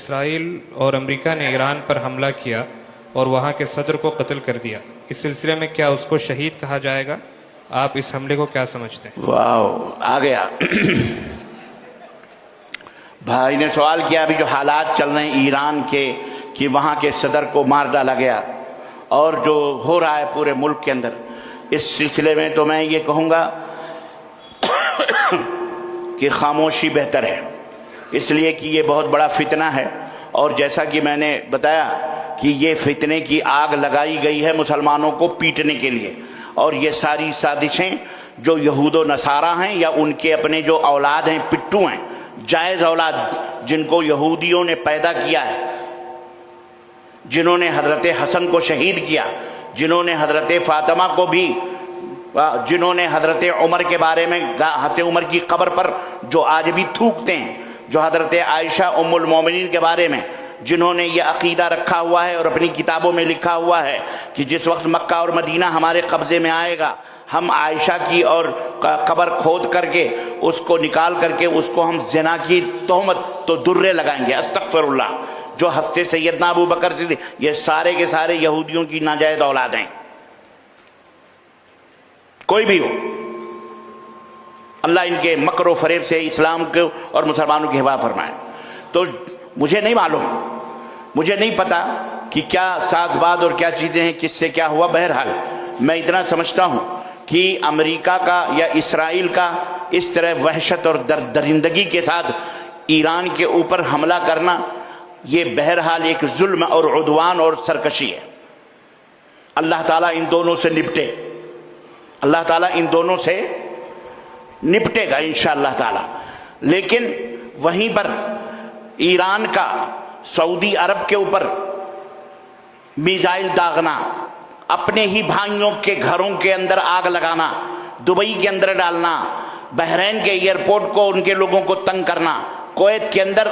اسرائیل اور امریکہ نے ایران پر حملہ کیا اور وہاں کے صدر کو قتل کر دیا، اس سلسلے میں کیا اس کو شہید کہا جائے گا؟ آپ اس حملے کو کیا سمجھتے ہیں؟ واو، آ گیا بھائی نے سوال کیا ابھی جو حالات چل رہے ہیں ایران کے کہ وہاں کے صدر کو مار ڈالا گیا اور جو ہو رہا ہے پورے ملک کے اندر، اس سلسلے میں تو میں یہ کہوں گا کہ خاموشی بہتر ہے، اس لیے کہ یہ بہت بڑا فتنہ ہے، اور جیسا کہ میں نے بتایا کہ یہ فتنے کی آگ لگائی گئی ہے مسلمانوں کو پیٹنے کے لیے، اور یہ ساری سازشیں جو یہود و نصارہ ہیں یا ان کے اپنے جو اولاد ہیں، پٹھو ہیں، جائز اولاد جن کو یہودیوں نے پیدا کیا ہے، جنہوں نے حضرت حسن کو شہید کیا، جنہوں نے حضرت فاطمہ کو بھی، جنہوں نے حضرت عمر کے بارے میں، حضرت عمر کی قبر پر جو آج بھی تھوکتے ہیں، جو حضرت عائشہ ام المومنین کے بارے میں جنہوں نے یہ عقیدہ رکھا ہوا ہے اور اپنی کتابوں میں لکھا ہوا ہے کہ جس وقت مکہ اور مدینہ ہمارے قبضے میں آئے گا، ہم عائشہ کی اور قبر کھود کر کے اس کو نکال کر کے اس کو ہم زنا کی تہمت تو درے لگائیں گے، استغفر اللہ، جو حضرت سیدنا ابو بکر سے، یہ سارے کے سارے یہودیوں کی ناجائز اولاد ہیں، کوئی بھی ہو، اللہ ان کے مکر و فریب سے اسلام کو اور مسلمانوں کی حفاظت فرمائے۔ تو مجھے نہیں معلوم، مجھے نہیں پتا کہ کیا ساز باد اور کیا چیزیں ہیں، کس سے کیا ہوا، بہرحال میں اتنا سمجھتا ہوں کہ امریکہ کا یا اسرائیل کا اس طرح وحشت اور درندگی کے ساتھ ایران کے اوپر حملہ کرنا، یہ بہرحال ایک ظلم اور عدوان اور سرکشی ہے۔ اللہ تعالیٰ ان دونوں سے نپٹے، اللہ تعالیٰ ان دونوں سے نپٹے گا انشاءاللہ تعالیٰ۔ لیکن وہیں پر ایران کا سعودی عرب کے اوپر میزائل داغنا، اپنے ہی بھائیوں کے گھروں کے اندر آگ لگانا، دبئی کے اندر ڈالنا، بحرین کے ایئرپورٹ کو ان کے لوگوں کو تنگ کرنا، کویت کے اندر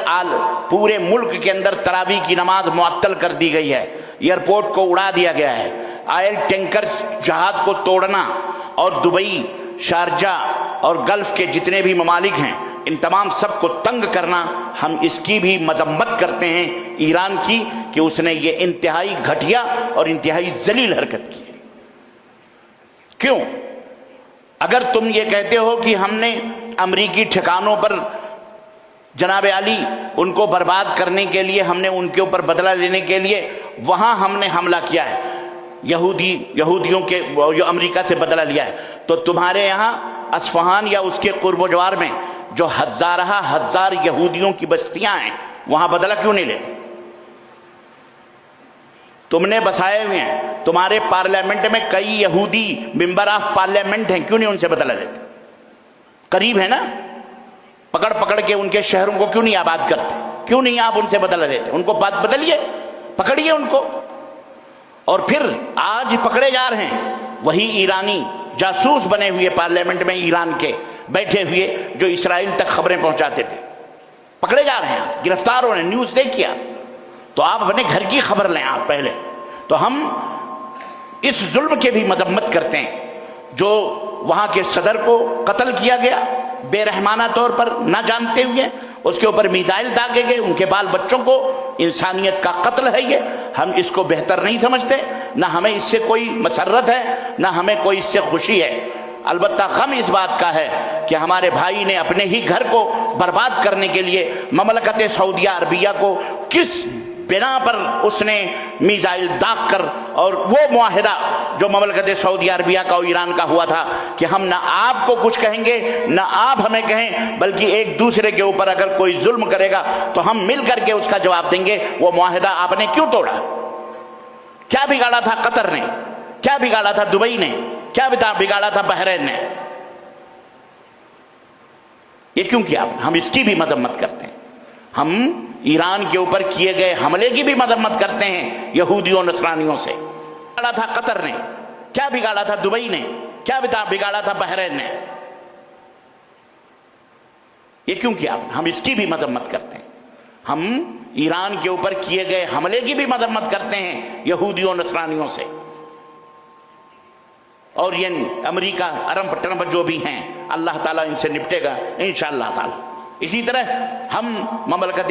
پورے ملک کے اندر تراویح کی نماز معطل کر دی گئی ہے، ایئرپورٹ کو اڑا دیا گیا ہے، آئل ٹینکر جہاز کو توڑنا، اور دبئی، شارجہ اور گلف کے جتنے بھی ممالک ہیں ان تمام سب کو تنگ کرنا، ہم اس کی بھی مذمت کرتے ہیں ایران کی کہ اس نے یہ انتہائی گھٹیا اور انتہائی ذلیل حرکت کی ہے۔ کیوں؟ اگر تم یہ کہتے ہو کہ ہم نے امریکی ٹھکانوں پر جناب علی ان کو برباد کرنے کے لیے، ہم نے ان کے اوپر بدلہ لینے کے لیے وہاں ہم نے حملہ کیا ہے، یہودیوں کے جو امریکہ سے بدلہ لیا ہے، تو تمہارے یہاں اصفہان یا اس کے قرب و جوار میں جو ہزار یہودیوں کی بستیاں ہیں وہاں بدلہ کیوں نہیں لیتے؟ تم نے بسائے ہوئے ہیں، تمہارے پارلیمنٹ میں کئی یہودی ممبر آف پارلیمنٹ ہیں، کیوں نہیں ان سے بدلہ لیتے؟ قریب ہے نا، پکڑ پکڑ کے ان کے شہروں کو کیوں نہیں آباد کرتے؟ کیوں نہیں آپ ان سے بدلہ لیتے؟ ان کو بات بدلیے، پکڑیے ان کو۔ اور پھر آج پکڑے جا رہے ہیں وہی ایرانی جاسوس بنے ہوئے پارلیمنٹ میں ایران کے بیٹھے ہوئے جو اسرائیل تک خبریں پہنچاتے تھے، پکڑے جا رہے ہیں، گرفتار ہو رہے ہیں، نیوز دیکھیے آپ۔ تو آپ اپنے گھر کی خبر لیں آپ پہلے۔ تو ہم اس ظلم کے بھی مذمت کرتے ہیں جو وہاں کے صدر کو قتل کیا گیا بے رحمانہ طور پر، نہ جانتے ہوئے، اس کے اوپر میزائل داغے گئے، ان کے بال بچوں کو، انسانیت کا قتل ہے یہ۔ ہم اس کو بہتر نہیں سمجھتے، نہ ہمیں اس سے کوئی مسرت ہے، نہ ہمیں کوئی اس سے خوشی ہے۔ البتہ غم اس بات کا ہے کہ ہمارے بھائی نے اپنے ہی گھر کو برباد کرنے کے لیے مملکت سعودیہ عربیہ کو کس بنا پر اس نے میزائل داغ کر، اور وہ معاہدہ جو مملکت سعودی عربیہ کا اور ایران کا ہوا تھا کہ ہم نہ آپ کو کچھ کہیں گے نہ آپ ہمیں کہیں، بلکہ ایک دوسرے کے اوپر اگر کوئی ظلم کرے گا تو ہم مل کر کے اس کا جواب دیں گے، وہ معاہدہ آپ نے کیوں توڑا؟ کیا بگاڑا تھا قطر نے؟ کیا بگاڑا تھا دبئی نے؟ کیا بگاڑا تھا بحرین نے؟ یہ کیوں کیا؟ ہم اس کی بھی مذمت کرتے ہیں، ہم ایران کے اوپر کیے گئے حملے کی بھی مذمت کرتے ہیں یہودیوں نصرانیوں سے۔ بگاڑا تھا قطر نے؟ کیا بگاڑا تھا دبئی نے؟ کیا بگاڑا تھا بحرین نے؟ یہ کیوں کیا؟ ہم اس کی بھی مذمت کرتے ہیں، ہم ایران کے اوپر کیے گئے حملے کی بھی مذمت کرتے ہیں یہودیوں نصرانیوں سے۔ اور یہ امریکہ ارم ٹرمپ جو بھی ہیں، اللہ تعالیٰ ان سے نپٹے گا انشاءاللہ تعالیٰ۔ اسی طرح ہم مملکت